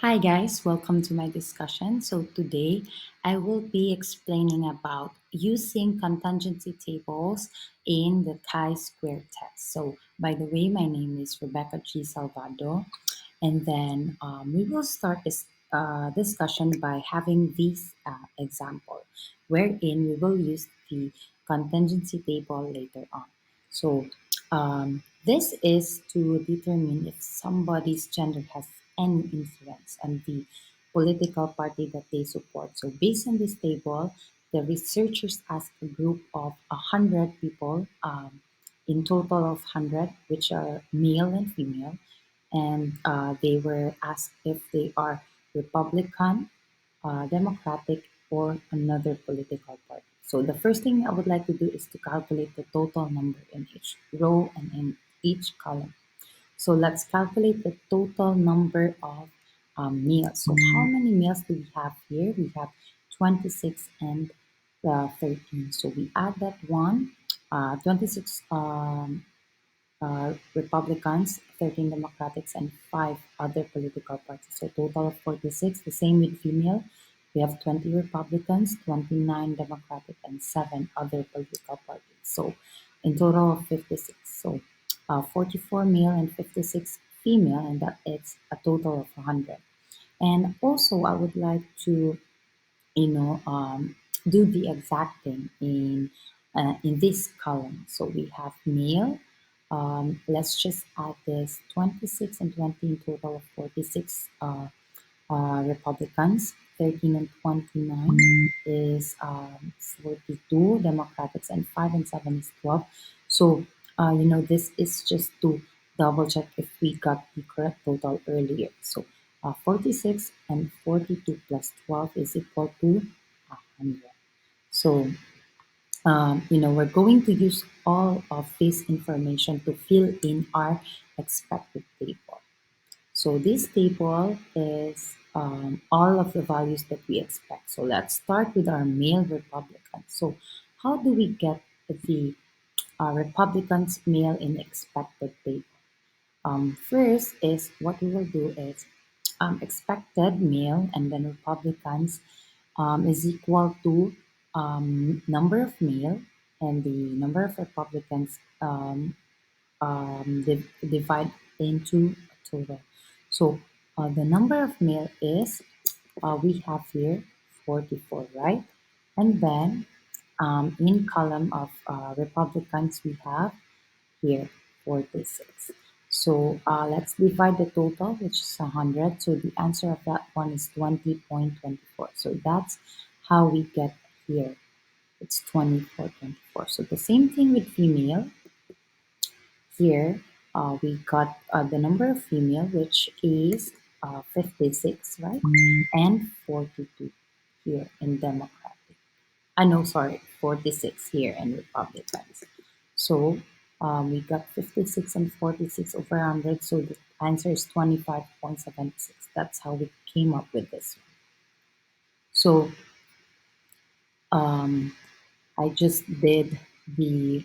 Hi guys, welcome to my discussion. So today I will be explaining about using contingency tables in the chi-square test. So by the way, my name is Rebecca G. Salvado, and then we will start this discussion by having this example, wherein we will use the contingency table later on. So this is to determine if somebody's gender has any influence on the political party that they support. So based on this table, the researchers asked a group of 100 people, in total of 100, which are male and female, and they were asked if they are Republican, Democratic, or another political party. So the first thing I would like to do is to calculate the total number in each row and in each column. So let's calculate the total number of meals. So how many meals do we have here? We have 26 and 13. So we add that one, 26 Republicans, 13 Democrats, and 5 other political parties. So total of 46. The same with female. We have 20 Republicans, 29 Democratic, and 7 other political parties. So in total of 56. So 44 male and 56 female, and that is a total of 100. And also, I would like to you know, do the exact thing in this column. So we have male. Let's just add this 26 and 20 in total of 46 Republicans. 13 and 29 is 42 Democrats, and 5 and 7 is 12. So, this is just to double check if we got the correct total earlier. So, 46 and 42 plus 12 is equal to 100. So, we're going to use all of this information to fill in our expected table. So this table is all of the values that we expect. So let's start with our male Republicans. So how do we get the Republicans male in expected table? First is what we will do is expected male and then Republicans is equal to number of male and the number of Republicans divide into a total. So the number of male is we have here 44, right? And then in column of Republicans we have here 46. So let's divide the total, which is 100. So the answer of that one is 20.24. So that's how we get here. It's 24.24. So the same thing with female. Here, we got the number of female, which is 56, right? And 42 here in Democratic. I know, sorry, 46 here in Republicans. So we got 56 and 46 over 100. So the answer is 25.76. That's how we came up with this one. So um, I just did the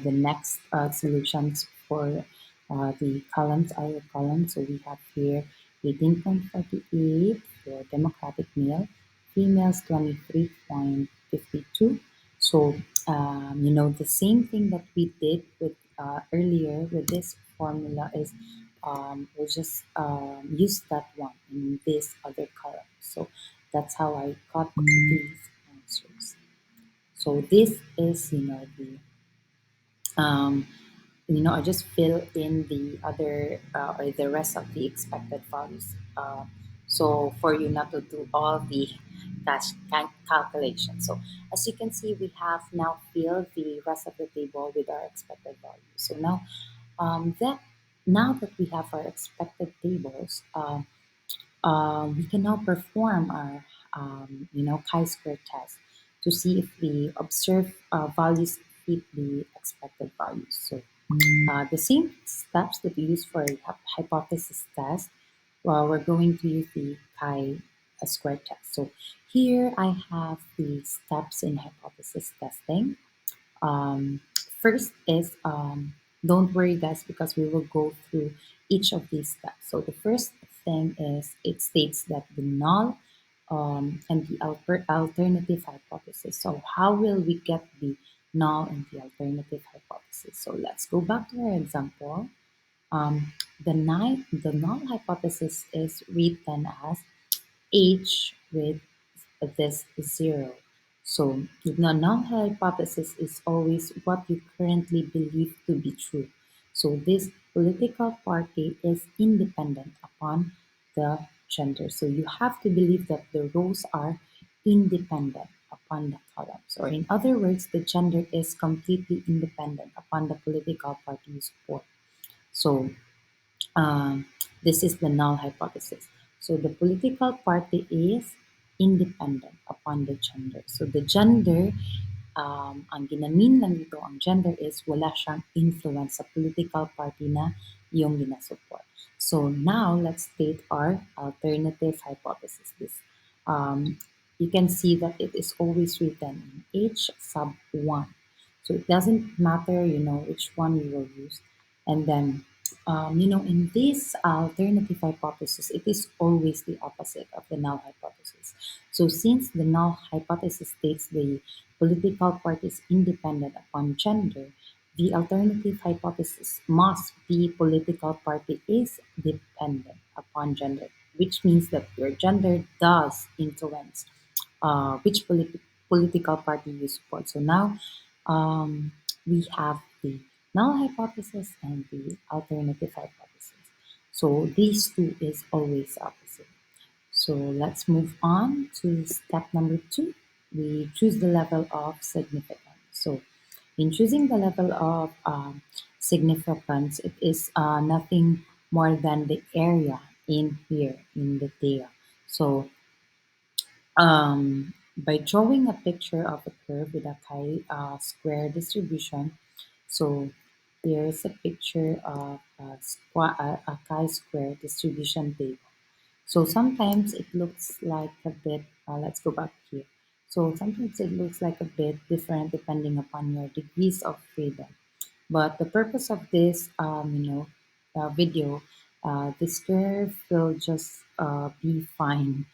next solutions for the columns, other columns. So we have here 18.48 for Democratic male, females 23.52. So the same thing that we did with earlier with this formula is we'll just use that one in this other column. So that's how I got these answers. So this is, um, I just fill in the other or the rest of the expected values. So for you not to do all the calculations. So as you can see, we have now filled the rest of the table with our expected values. So that now that we have our expected tables, we can now perform our chi-square test to see if the observed values fit the expected values. So the same steps that we use for a hypothesis test, well, we're going to use the chi-square test. So here I have the steps in hypothesis testing. First is don't worry guys because we will go through each of these steps. So the first thing is it states that the null and the alternative hypothesis. So how will we get the null and the alternative hypothesis? So let's go back to our example. The null hypothesis is written as H with this zero. So the null hypothesis is always what you currently believe to be true. So this political party is independent upon the gender. So you have to believe that the rows are independent upon the columns. Or in other words, the gender is completely independent upon the political party you support. So um, this is the null hypothesis. So the political party is independent upon the gender. So the gender, ang ginamin lang dito, ang gender is wala siyang influence sa political party na yung ginasupport. So now let's state our alternative hypothesis. You can see that it is always written in H sub 1. So it doesn't matter, which one you will use. And then, in this alternative hypothesis, it is always the opposite of the null hypothesis. So since the null hypothesis states the political party is independent upon gender, the alternative hypothesis must be political party is dependent upon gender, which means that your gender does influence which political party you support. So now we have the null hypothesis and the alternative hypothesis. So these two is always opposite. So let's move on to step number 2. We choose the level of significance. So in choosing the level of significance, it is nothing more than the area in here in the data. So by drawing a picture of a curve with a chi-square distribution, so here's a picture of a chi-square distribution table. So sometimes it looks like a bit, let's go back here. So sometimes it looks like a bit different depending upon your degrees of freedom. But the purpose of this, video, this curve will just be fine.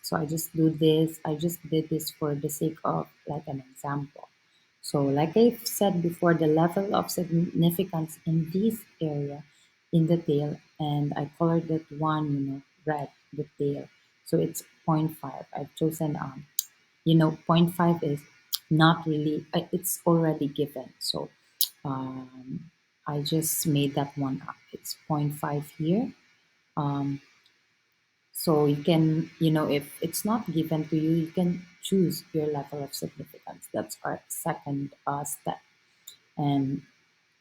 So I just do this. I just did this for the sake of like an example. So like I've said before, the level of significance in this area in the tail, and I colored that one, red, the tail. So it's zero point 0.5. I've chosen zero point 0.5 is not really, it's already given. So um, I just made that one up. It's zero point 0.5 here. Um, so you can, if it's not given to you, you can choose your level of significance. That's our second step. And,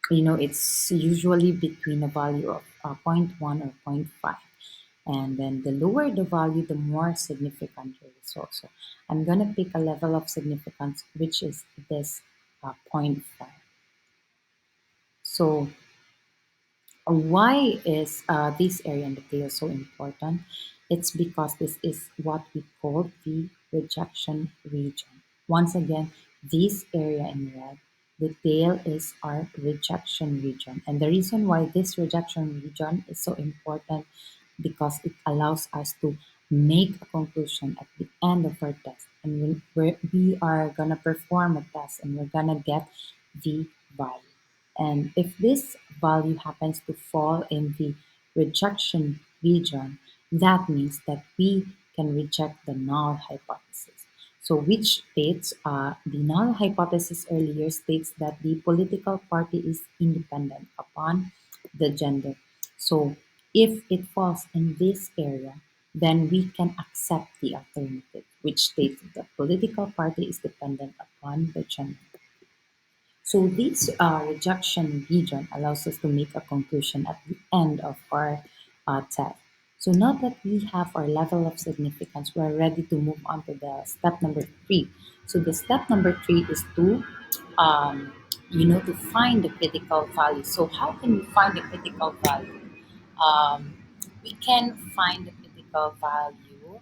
it's usually between a value of zero point 0.1 or zero point 0.5. And then the lower the value, the more significant your result. So I'm going to pick a level of significance, which is this zero point 0.5. So why is this area in the tail so important? It's because this is what we call the rejection region. Once again, this area in red, the tail is our rejection region. And the reason why this rejection region is so important because it allows us to make a conclusion at the end of our test. And when we are going to perform a test and we're going to get the value. And if this value happens to fall in the rejection region, that means that we can reject the null hypothesis. So which states, the null hypothesis earlier states that the political party is independent upon the gender. So if it falls in this area, then we can accept the alternative, which states that the political party is dependent upon the gender. So this rejection region allows us to make a conclusion at the end of our test. So now that we have our level of significance, we're ready to move on to the step number 3. So the step number 3 is um, to find the critical value. So how can we find the critical value? Um, we can find the critical value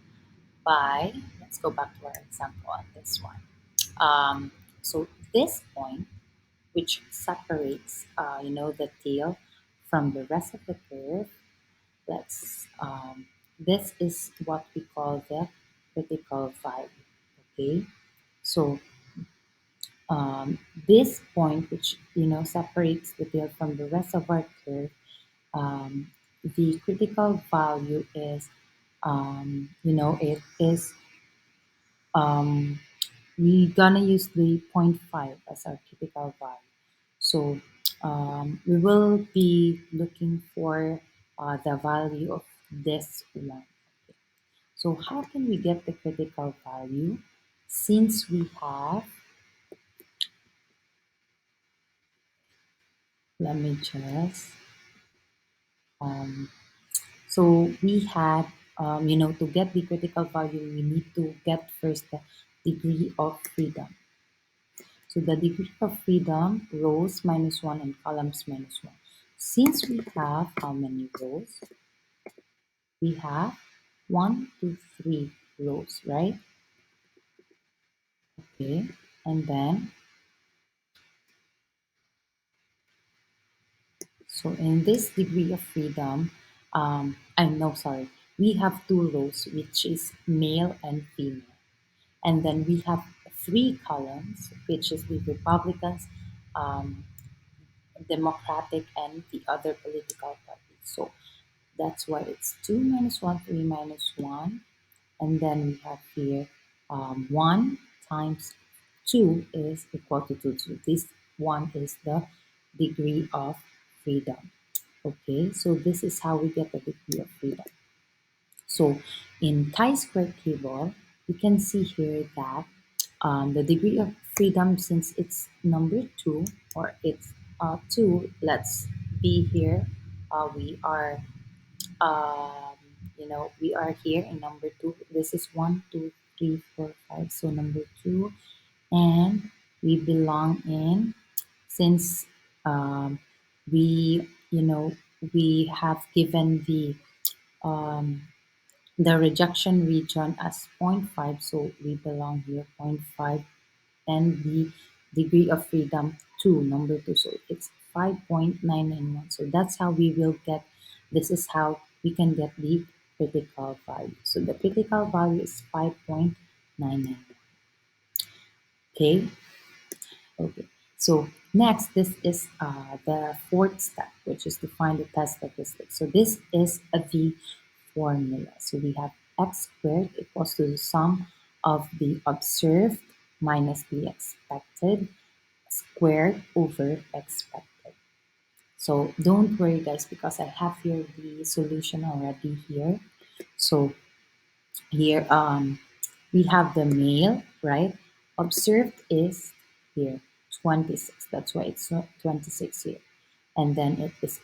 by, let's go back to our example on this one. So this point which separates, the tail from the rest of the curve. let's this is what we call the critical value. Okay, so this point, which separates the tail from the rest of our curve, um, the critical value is it is we gonna use the zero point 0.5 as our critical value. So we will be looking for the value of this one. So how can we get the critical value? Since we have, let me just, um, so we had, to get the critical value, we need to get first the degree of freedom. So the degree of freedom, rows minus 1 and columns minus 1. Since we have how many rows? We have one, two, three rows, right? Okay. And then, so in this degree of freedom, I know, sorry, we have two rows, which is male and female. And then we have three columns, which is the Republicans, um, Democratic, and the other political parties. So that's why it's 2 minus 1, 3 minus 1. And then we have here 1 times 2 is equal to 2. So this one is the degree of freedom. Okay, so this is how we get the degree of freedom. So in chi-square table, you can see here that the degree of freedom, since it's number 2, or it's 2, let's be here. We are um, we are here in number 2. This is 1, 2, 3, 4, 5. So number 2, and we belong in, since we, we have given um, the rejection region as zero point 0.5, so we belong here zero point 0.5, and the degree of freedom 2, number 2, so it's 5.991. So that's how we will get, this is how we can get the critical value. So the critical value is 5.991. Okay. Okay. So next, this is the fourth step, which is to find the test statistics. So this is the formula. So we have x squared equals to the sum of the observed minus the expected squared over expected. So don't worry, guys, because I have here the solution already here. So here we have the male, right? Observed is here 26. That's why it's not 26 here. And then it is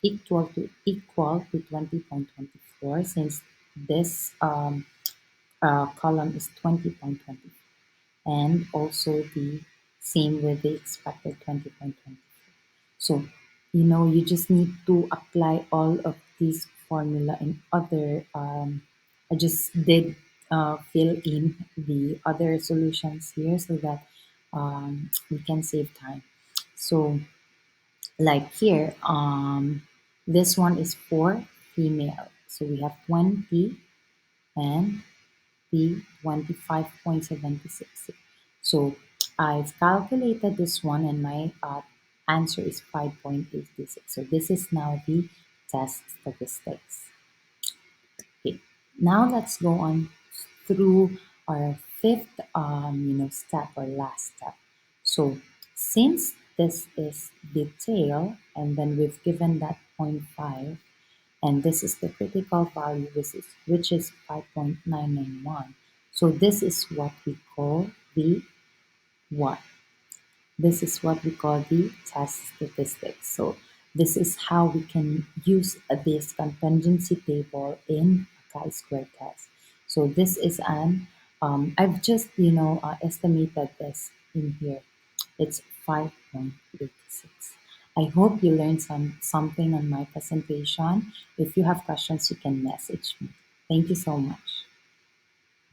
equal to 20.24, since this column is 20.24, and also the same with the expected 20.24. So, you just need to apply all of these formula in other, I just did fill in the other solutions here so that we can save time. So, like here, this one is for female. So we have 20 and the 25.76. So I've calculated this one, and my answer is 5.86. So this is now the test statistics. Okay, now let's go on through our fifth step, or last step. So since this is the tail, and then we've given that zero point 0.5, and this is the critical value, which is 5.991. So this is what we call the what? This is what we call the test statistics. So this is how we can use this contingency table in a chi-square test. So this is I've just, estimated this in here. It's 5.86. I hope you learned something on my presentation. If you have questions, you can message me. Thank you so much.